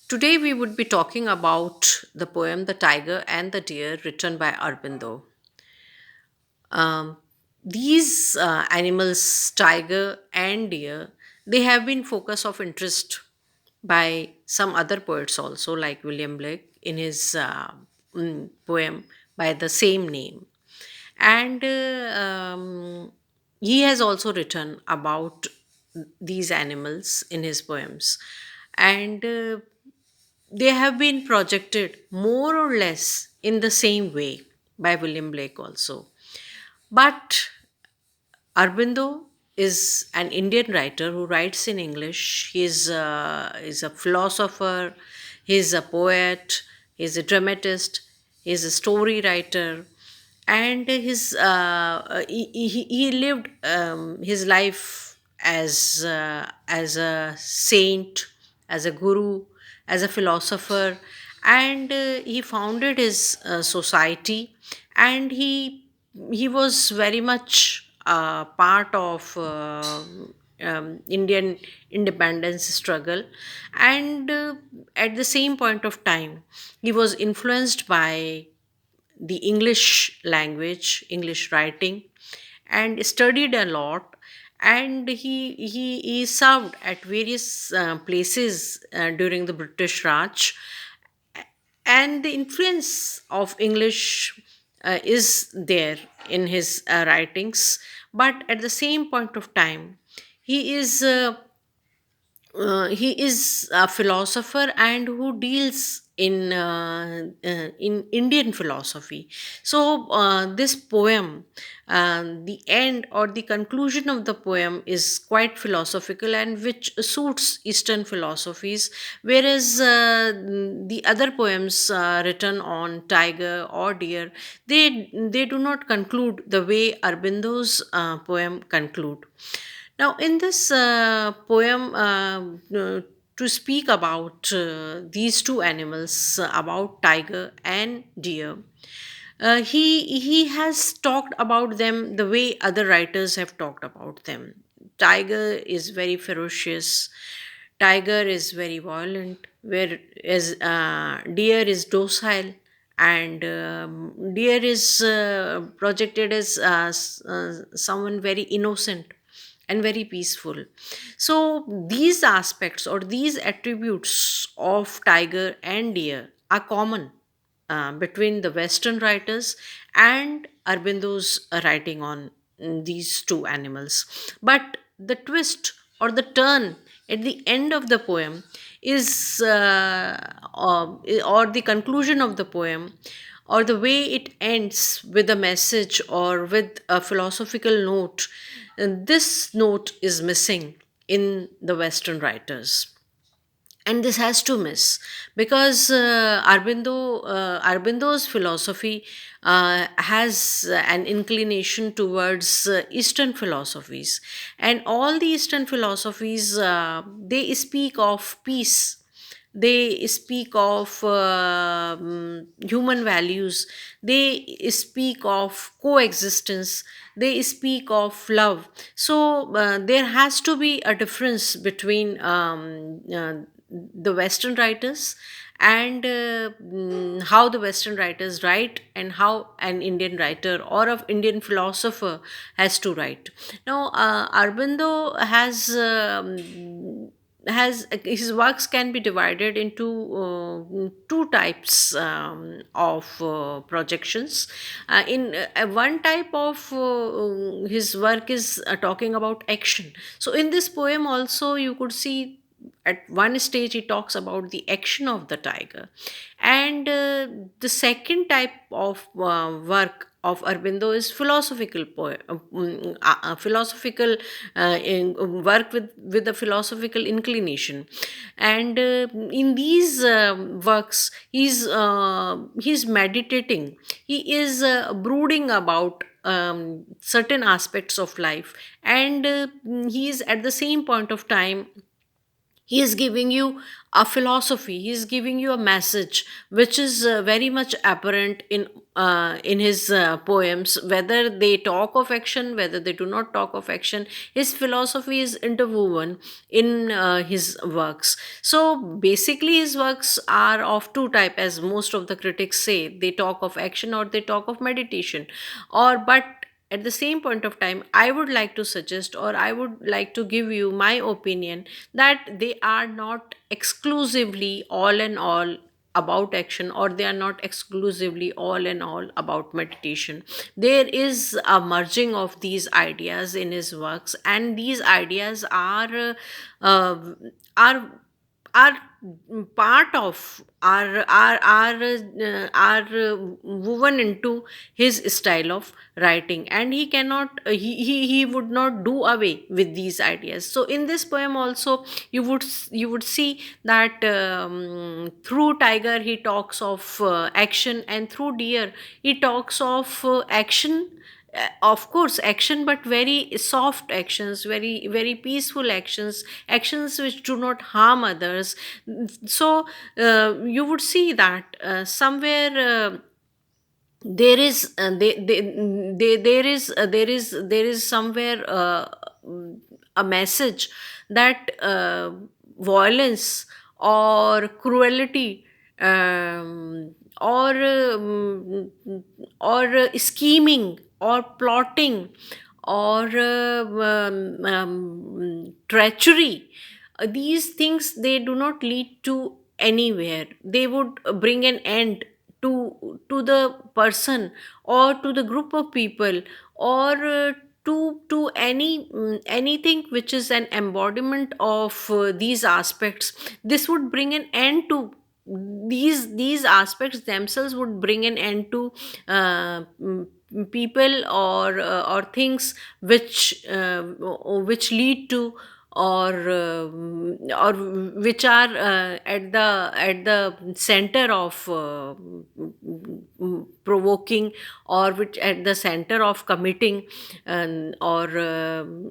Today we would be talking about the poem The Tiger and the Deer written by Aurobindo. Um, these animals, tiger and deer, they have been focus of interest by some other poets also, like William Blake in his poem by the same name. And he has also written about these animals in his poems. And they have been projected more or less in the same way by William Blake also. But Arbindo is an Indian writer who writes in English. He's a philosopher, he's a poet, he's a dramatist, he's a story writer, and he lived his life as a saint, as a guru, as a philosopher, and he founded his society, and he was very much part of Indian independence struggle, and at the same point of time, he was influenced by the English language, English writing, and studied a lot. And he served at various places during the British Raj, and the influence of English is there in his writings. But at the same point of time, he is he is a philosopher and who deals in Indian philosophy. So this poem, the end or the conclusion of the poem is quite philosophical and which suits Eastern philosophies, whereas the other poems written on tiger or deer, they do not conclude the way Arbindo's poem conclude. Now, in this poem, to speak about these two animals, about tiger and deer, he has talked about them the way other writers have talked about them. Tiger is very ferocious. Tiger is very violent, whereas deer is docile, and deer is projected as someone very innocent and very peaceful. So these aspects or these attributes of tiger and deer are common between the Western writers and Arbindo's writing on these two animals. But the twist or the turn at the end of the poem is, or the conclusion of the poem, or the way it ends with a message or with a philosophical note, this note is missing in the Western writers, and this has to miss because Arbindo's philosophy has an inclination towards Eastern philosophies, and all the Eastern philosophies, they speak of peace, they speak of human values, they speak of coexistence, they speak of love. So there has to be a difference between the Western writers and how the Western writers write and how an Indian writer or of Indian philosopher has to write. Now, Arbindo has his works can be divided into two types of projections. In one type of his work is talking about action. So in this poem also you could see at one stage he talks about the action of the tiger, and the second type of work of Arbindo is philosophical philosophical work with a philosophical inclination, and in these works he's meditating, he is brooding about certain aspects of life, and he is at the same point of time He is giving you a philosophy, he is giving you a message which is very much apparent in his poems, whether they talk of action, whether they do not talk of action. His philosophy is interwoven in his works. So basically his works are of two type, as most of the critics say: they talk of action or they talk of meditation. Or but at the same point of time, I would like to suggest, or I would like to give you my opinion, that they are not exclusively all and all about action, or they are not exclusively all and all about meditation. There is a merging of these ideas in his works, and these ideas uh, are are part of are woven into his style of writing, and he cannot he would not do away with these ideas. So in this poem also, you would see that through tiger he talks of action, and through deer he talks of action, of course action, but very soft actions, very peaceful actions, actions which do not harm others. So you would see that somewhere there is somewhere a message that violence or cruelty, or scheming or plotting or treachery, these things, they do not lead to anywhere. They would bring an end to the person, or to the group of people, or to anything which is an embodiment of these aspects. This would bring an end to these aspects themselves, would bring an end to people or things which lead to, or which are at the center of provoking, or which at the center of committing, or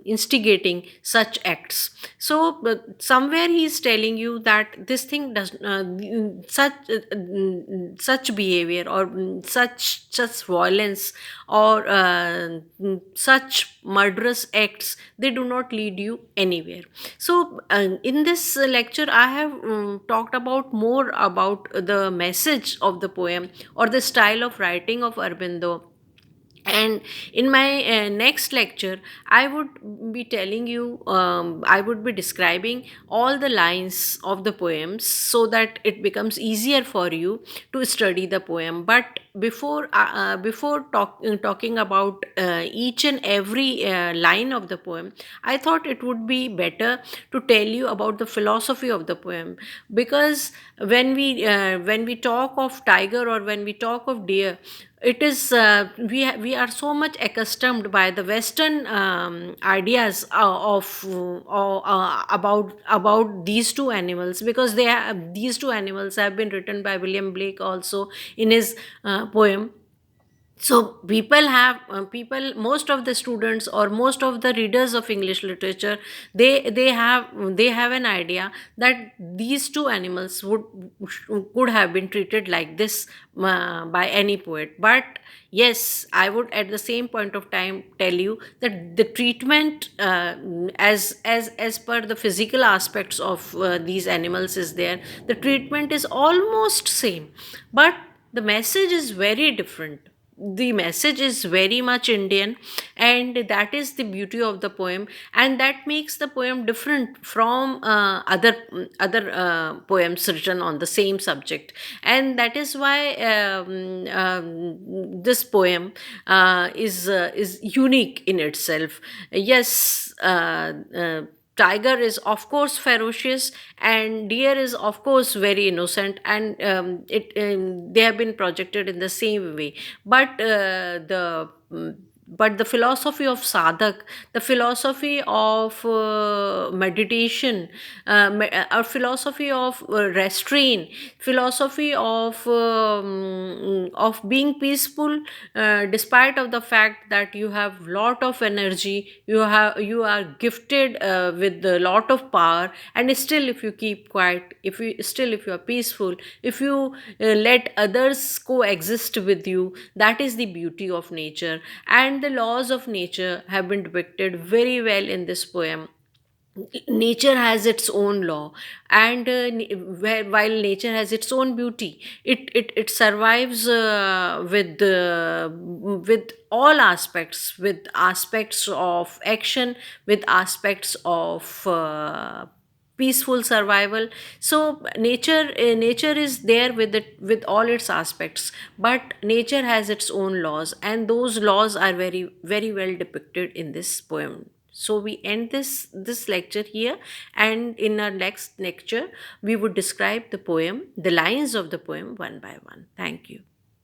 instigating such acts. So somewhere he is telling you that this thing does such behavior, or such violence, or such murderous acts, they do not lead you anywhere. So in this lecture I have talked about more about the message of the poem, or the style of writing of Aurobindo. And in my next lecture I would be telling you, I would be describing all the lines of the poems, so that it becomes easier for you to study the poem. But before talking about each and every line of the poem, I thought it would be better to tell you about the philosophy of the poem. Because when we talk of tiger, or when we talk of deer, it is we are so much accustomed by the western ideas about these two animals, because these two animals have been written by William Blake also in his poem. So people, most of the students or most of the readers of English literature, they have an idea that these two animals could have been treated like this by any poet. But yes, I would at the same point of time tell you that the treatment, as per the physical aspects of these animals is there, the treatment is almost same, but the message is very different. The message is very much Indian, and that is the beauty of the poem, and that makes the poem different from other poems written on the same subject. And that is why this poem is unique in itself. Yes, tiger is of course ferocious, and deer is of course very innocent, and it they have been projected in the same way. But but the philosophy of sadhak, the philosophy of meditation, or philosophy of restraint, philosophy of being peaceful, despite of the fact that you have lot of energy, you are gifted with a lot of power, and still if you keep quiet, if you are peaceful, if you let others coexist with you, that is the beauty of nature. And the laws of nature have been depicted very well in this poem. Nature has its own law, and while nature has its own beauty, it survives with all aspects, with aspects of action, with aspects of peaceful survival. So nature is there with it, with all its aspects, but nature has its own laws, and those laws are very very well depicted in this poem. So we end this lecture here, and in our next lecture we would describe the poem, the lines of the poem, one by one. Thank you.